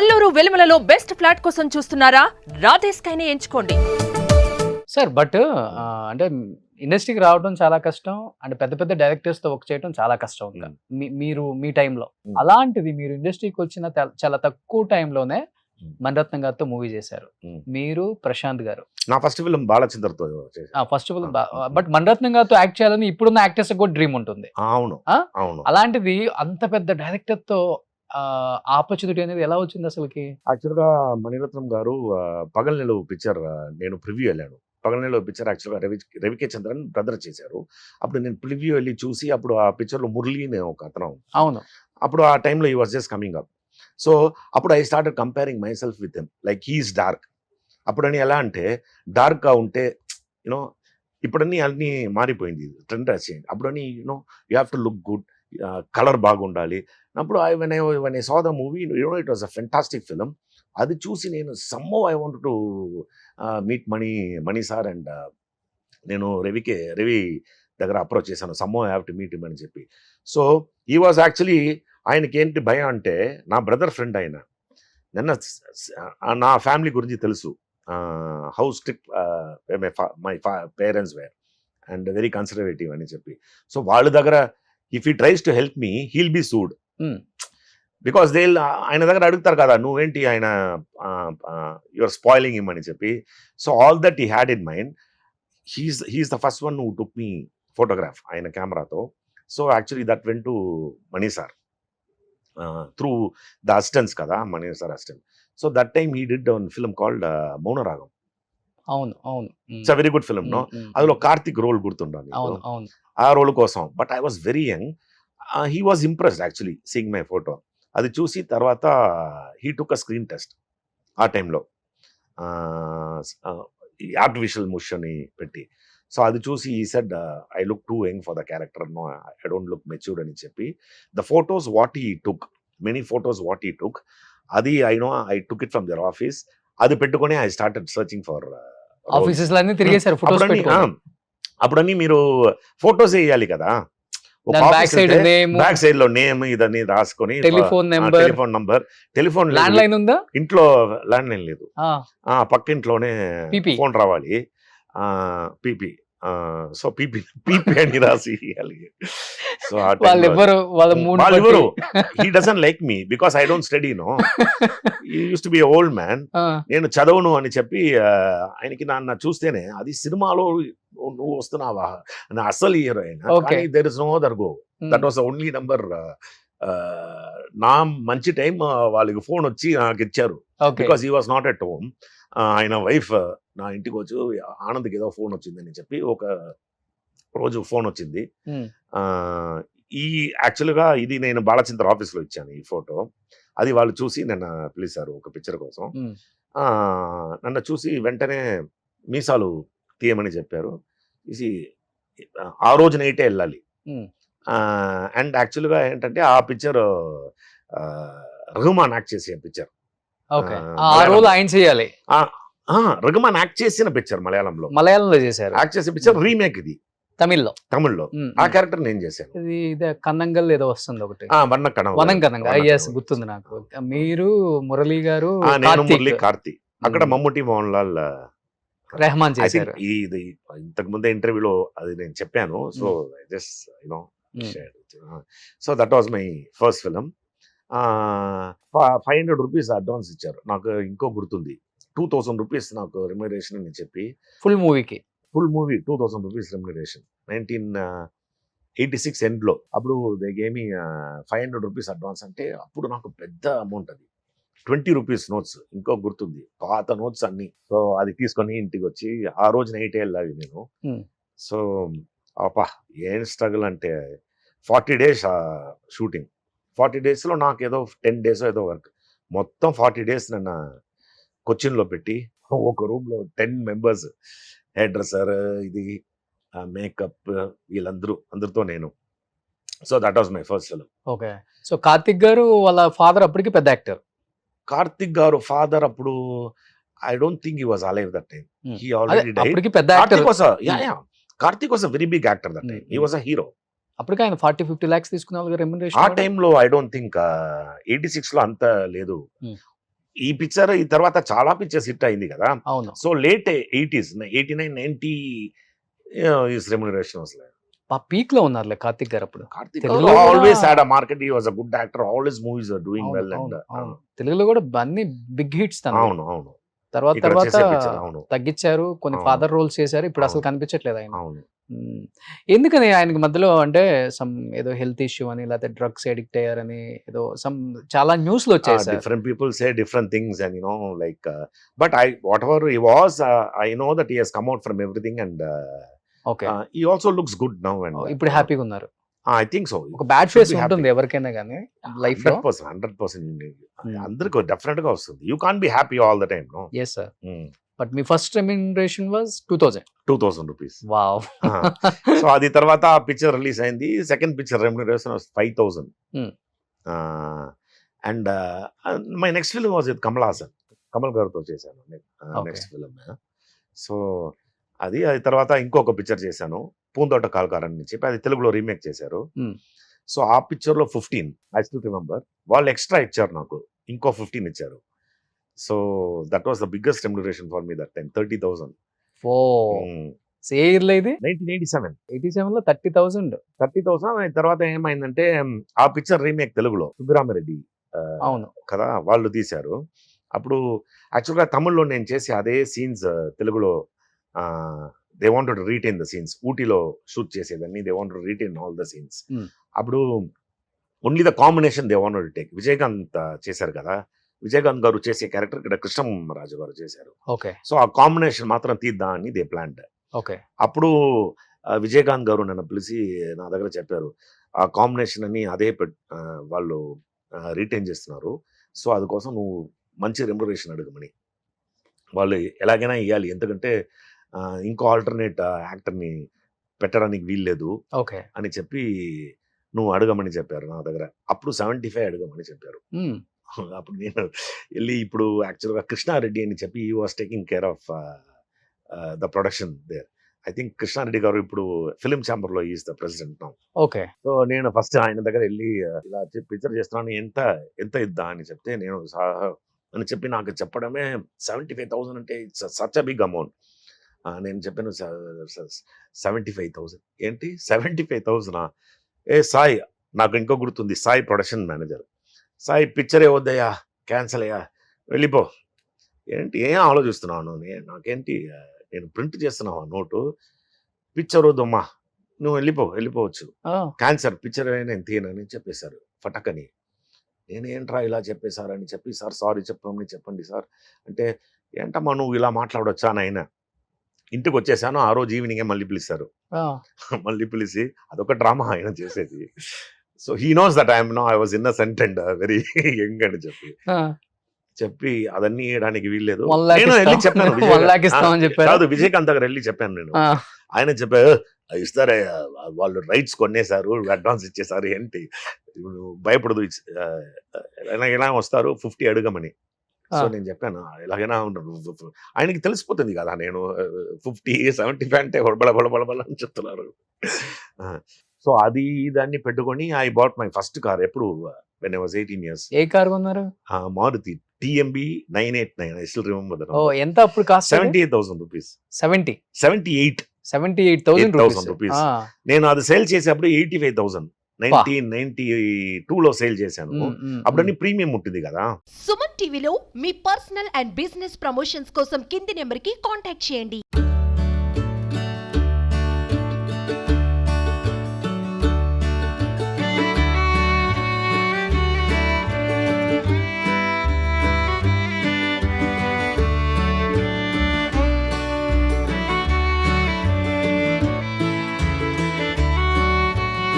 Kolluru వెలుమలలో best flat కోసం చూస్తున్నారా? రాధే స్కైని ఎంచుకోండి. సార్ బట్ అంటే ఇండస్ట్రీకి రావడం చాలా కష్టం అంటే పెద్ద పెద్ద డైరెక్టర్స్ తో వర్క్ చేయడం చాలా కష్టం ఇంకా మీరు మీ టైంలో అలాంటిది మీరు ఇండస్ట్రీకి వచ్చిన చాలా తక్కువ టైంలోనే మణిరత్నం గారితో మూవీ చేశారు మీరు ప్రశాంత్ గారు. నా ఫస్ట్ ఫిల్మ్ బాలచంద్రతో first of all but Mani Ratnam గారితో యాక్ట్ చేయాలని ఇప్పుడున్న యాక్టర్స్ కూడా డ్రీమ్ ఉంటుంది. అవును అవును. అలాంటిది అంత పెద్ద డైరెక్టర్ తో ఆపర్చునిటీ అనేది ఎలా వచ్చింది అసలుకి? యాక్చువల్గా మణిరత్నం గారు పగల్నెలు పిక్చర్ నేను ప్రివ్యూ వెళ్ళాను. పగల్నెలు పిక్చర్ యాక్చువల్గా రవికే చంద్రన్ బ్రదర్ చేశారు. అప్పుడు నేను ప్రివ్యూ వెళ్ళి చూసి అప్పుడు ఆ పిక్చర్లో మురళి అనే ఒక అతను, అవును, అప్పుడు ఆ టైంలో he was just coming up. So అప్పుడు I started comparing myself with him like he's dark. అప్పుడని ఎలా అంటే డార్క్గా ఉంటే యూనో ఇప్పుడన్నీ అన్నీ మారిపోయింది, ట్రెండ్ చేయండి. అప్పుడని you know you have to look good, colour బాగుండాలి. అప్పుడు when I saw the movie, it was a fantastic film. అది చూసి నేను somehow I wanted to meet Mani sir and నేను రవి దగ్గర అప్రోచ్ చేశాను. somehow I have to meet him అని చెప్పి. సో ఈ వాజ్ యాక్చువల్లీ ఆయనకి ఏంటి భయం అంటే నా బ్రదర్ ఫ్రెండ్ ఆయన. నా ఫ్యామిలీ గురించి తెలుసు, how strict my parents were and very conservative అని చెప్పి. సో వాళ్ళ దగ్గర if he tries to help me he'll be sued because they ఆయన దగ్గర అడుగుతారు కదా నువ్వేంటి ఆయన యువర్ స్పాయిలింగ్ హిమ్ అని చెప్పి. So all that he had in mind. He's the first one who took me photograph ఆయన కెమెరాతో. So actually that went to Mani sir through the assistants కదా, Mani sir assistant. So that time he did one film called Mouna Ragam. అవును అవును, it's a very good film. No అందులో Karthik role గుర్తుండాలి ఆ role కోసం. But I was very young. He was impressed actually seeing my photo. అది చూసి తర్వాత he took a screen test ఆ టైంలో ఆర్టిఫిషియల్ మోషన్ పెట్టి. సో అది చూసి he said I look too young for the character, no I don't look matured అని చెప్పి. The photos what he took, many photos what he took, అది I took it from their office. అది పెట్టుకొని I started searching for offices అన్ని తిరిగేశారు. అప్పుడన్నీ మీరు photos వేయాలి కదా, బ్యాక్ సైడ్ లో నేమ్ ఇదని రాసుకొని టెలిఫోన్ ల్యాండ్ లైన్ ఉందా ఇంట్లో, ల్యాండ్ లైన్ లేదు, పక్కింట్లోనే ఫోన్ రావాలి, పీపీ. సో పీపీ అని రాసి సో వాళ్ళెవరు he doesn't like me because I don't study no, he used to be old man. నేను చదవను అని చెప్పి ఆయనకి నన్ను చూస్తేనే అది సినిమాలో నువ్వు వస్తున్నావా అని అసలు heroine. There is no other go, that was only number. నా మంచి టైం వాళ్ళకి ఫోన్ వచ్చి నాకు ఇచ్చారు because he was not at home. ఆయన వైఫ్ నా ఇంటికి వచ్చి ఆనంద్కి ఏదో ఫోన్ వచ్చిందని చెప్పి ఒక రోజు ఫోన్ వచ్చింది. ఈ యాక్చువల్గా ఇది నేను బాలచంద్ర ఆఫీస్లో ఇచ్చాను ఈ ఫోటో. అది వాళ్ళు చూసి నన్ను పిలిచారు ఒక పిక్చర్ కోసం. నన్ను చూసి వెంటనే మీసాలు తీయమని చెప్పారు. ఇది ఆ రోజు నైటే వెళ్ళాలి. అండ్ యాక్చువల్గా ఏంటంటే ఆ పిక్చర్ రఘుమాన్ యాక్ట్ చేసే పిక్చర్, రఘుమాన్ యాక్ట్ చేసిన పిక్చర్ మలయాళంలో చేశారు. యాక్ట్ చేసే పిక్చర్ రీమేక్ ఇది తమిళ్లో. ఆ క్యారెక్టర్ నేను చేశాను. ఇది కన్నంగల్ ఏదో వస్తుంది ఒకటి, వనంకనంగా గుర్తుంది నాకు. మీరు మురళి గారు, మురళి, కార్తీ, అక్కడ మమ్ముటి, మోహన్ లాల్, రెహమాన్ చేశారు. ఇది ఇంతకు ముందే ఇంటర్వ్యూలో అది నేను చెప్పాను. So just you know so that was my first film. 500 rupees advance ఇచ్చారు నాకు. ఇంకో గుర్తుంది, 2000 రూపీస్ నాకు రెమ్యునరేషన్ అని చెప్పి ఫుల్ మూవీ 2000 రూపీస్ రెమ్యునరేషన్ 1986 ఎండ్లో. అప్పుడు they gave me 500 rupees advance. అంటే అప్పుడు నాకు పెద్ద అమౌంట్ అది. 20 రూపీస్ నోట్స్ ఇంకో గుర్తుంది, పాత నోట్స్ అన్ని. సో అది తీసుకొని ఇంటికి వచ్చి ఆ రోజు నైట్ వెళ్ళాలి నేను. సో అప్పా ఏం స్ట్రగుల్ అంటే 40 డేస్ షూటింగ్. 40 డేస్లో నాకు ఏదో 10 డేస్ ఏదో వర్క్. మొత్తం 40 డేస్ నన్ను కొచ్చిన్లో పెట్టి ఒక రూమ్లో 10 మెంబర్స్, హెయిర్ డ్రెస్సర్, ఇది మేకప్, అందరితో నేను. So that was my first film. Okay. So Karthik గారు వాళ్ళ ఫాదర్ అప్పటికి పెద్ద యాక్టర్. కార్తిక్ గారు ఫాదర్ అప్పుడు I don't think he was alive that time. He already died. Karthik was a very big actor that time. He was a hero. అప్పటికి ఆయన 40-50 lakhs తీసుకునే ఆ టైంలో ఐ డోంట్ థింక్ 86లో అంత లేదు. ఈ పిక్చర్ ఈ తర్వాత చాలా పిక్చర్స్ హిట్ అయింది కదా. అవును. So late 80s 89 90 is remuneration అసలు. పీక్ లో ఉన్నారులే కార్తిక్ గారు అప్పుడు. కార్తిక్ తెలుగులో కూడా- always had a market. He was a good actor. All his movies are doing అవును, వెల్. అవును, అండ్ అవును. తెలుగులో కూడా అన్ని బిగ్ హిట్స్ తన అవును అవును తర్వాత ఇక్కడ తర్వాత చేసే picture, అవును తగ్గించారు, కొన్ని అవును. ఫాదర్ రోల్స్ చేశారు, ఇప్పుడు అసలు అవును. కనిపించట్లేదు ఆయన. అవును. ఎందుకని ఆయనకి మధ్యలో అంటే సమ్ ఏదో హెల్త్ ఇష్యూ అని, లేకపోతే డ్రగ్స్ అడిక్ట్ అయ్యారని ఏదో సమ్ చాలా న్యూస్ లో వచ్చాయి sir. Different people say different things, and like but I whatever he was, I know that he has come out from everything, and okay, he also looks good now, and ఇప్పుడు హ్యాపీగా ఉన్నారు. I think so. ఒక bad Should face be ఉంటుంది happy. ఎవరికైనా కానీ life లో. 100% అందరికి definite గా వస్తుంది. You can be happy all the time. No. Yes sir. But me first remuneration was 2000. 2000 rupees. Wow. So అది తర్వాత ఆ పిక్చర్ రిలీజ్ అయింది. Second picture remuneration 5000. And my next film was with Kamal Haasan. Kamal గారితో చేశాను నెక్స్ట్ ఫిల్మ్. సో అది తర్వాత ఇంకొక picture చేశాను, పూంతోట కాల్కారన్ అని చెప్పి, అది తెలుగులో రీమేక్ చేశారు. సో ఆ పిక్చర్ లో 15 ఐ స్టిల్ రిమెంబర్. వాళ్ళు ఎక్స్ట్రా ఇచ్చారు నాకు, ఇంకో 15 ఇచ్చారు. So that was the biggest remuneration for me that time. 30,000. Oh ఏ ఇయర్ లో ఇది? 1987. 87 లో 30,000. 30,000. తర్వాత ఏమైందంటే ఆ పిక్చర్ రీమేక్ తెలుగులో సుబ్బరామిరెడ్డి అవును కదా వాళ్ళు తీశారు. అప్పుడు యాక్చువల్గా తమిళ్లో నేను చేసి అదే సీన్స్ తెలుగులో they wanted to retain the scenes. ఊటీలో షూట్ చేసేదాన్ని. They wanted to retain all the scenes. అప్పుడు only the combination they wanted to take. Vijayakanth చేశారు కదా, విజయకాంత్ గారు చేసే క్యారెక్టర్ ఇక్కడ కృష్ణరాజు గారు చేశారు. ఓకే. సో ఆ కాంబినేషన్ మాత్రం తీద్దాం అని దే ప్లాన్డ్. ఓకే. అప్పుడు విజయకాంత్ గారు నన్ను పిలిచి నా దగ్గర చెప్పారు, ఆ కాంబినేషన్ అని అదే వాళ్ళు రీటైన్ చేస్తున్నారు. సో అందుకోసం నువ్వు మంచి రెమ్యునరేషన్ అడగమని. వాళ్ళు ఎలాగైనా ఇవ్వాలి, ఎందుకంటే ఇంకో ఆల్టర్నేట్ యాక్టర్ని పెట్టడానికి వీల్లేదు ఓకే అని చెప్పి నువ్వు అడగమని చెప్పారు నా దగ్గర. అప్పుడు 75 అడగమని చెప్పారు. అప్పుడు నేను వెళ్ళి, ఇప్పుడు యాక్చువల్గా కృష్ణారెడ్డి అని చెప్పి he was taking care of the production there. I think Krishna Reddy garu ఇప్పుడు ఫిలిం ఛాంబర్ లో is the president now. Okay. So నేను ఫస్ట్ ఆయన దగ్గర వెళ్ళి ఇలా పిక్చర్ చేస్తున్నాను, ఎంత ఇద్దా అని చెప్తే, నేను అని చెప్పి నాకు చెప్పడమే 75,000 అంటే it's such a big amount. నేను చెప్పాను 75,000 ఏంటి 75,000? ఏ సాయి, నాకు ఇంకో గుర్తుంది, Sai production manager. Sai picture ఏవద్దయ్యా, క్యాన్సల్ అయ్యా, వెళ్ళిపో. ఏంటి ఏం ఆలోచిస్తున్నాను, నాకేంటి, నేను ప్రింట్ చేస్తున్నావా నోటు, పిక్చర్ వద్దమ్మా, నువ్వు వెళ్ళిపోవచ్చు, క్యాన్సర్ పిక్చర్ నేను తీయనని చెప్పేశారు ఫటకని. నేనేంట్రా ఇలా చెప్పేశారని చెప్పి, సార్ సారీ చెప్పండి సార్ అంటే, ఏంటమ్మా నువ్వు ఇలా మాట్లాడొచ్చా అని ఆయన ఇంటికి వచ్చేసాను. ఆ రోజు ఈవినింగే మళ్ళీ పిలిచారు. మళ్ళీ పిలిచి అదొక డ్రామా ఆయన చేసేది. So he knows that I was innocent and very young అని చెప్పి అదన్నీ వేయడానికి వీల్లేదు. నేను వెళ్ళి చెప్పాను, కాదు విజయకాంత్ దగ్గర వెళ్ళి చెప్పాను నేను. ఆయన చెప్పారు, ఇస్తారే వాళ్ళు రైట్స్ కొనేసారు, అడ్వాన్స్ ఇచ్చేసారు, ఏంటి భయపడదు, ఎలా వస్తారు 50 అడగమని. సో నేను చెప్పాను, ఎలాగైనా ఆయనకి తెలిసిపోతుంది కదా నేను 50 75 అంటే బలబల అని చెప్తున్నారు. సో అది దాన్ని పెట్టుకొని I bought my first car. ఎప్పుడు when I was 18 years. A car కొన్నారు? Maruti TMB 989. I still remember that. ఎంత అప్పుడు కాస్ట్? 78,000 rupees. 78,000 rupees. నేను అది సేల్ చేసేప్పుడు 85,000 1992లో సేల్ చేశాను. అప్పుడన్నీ ప్రీమియం ఉంటుంది కదా. సుమన్ టీవీలో మీ పర్సనల్ అండ్ బిజినెస్ ప్రమోషన్స్ కోసం కింది నెంబర్కి కాంటాక్ట్ చేయండి.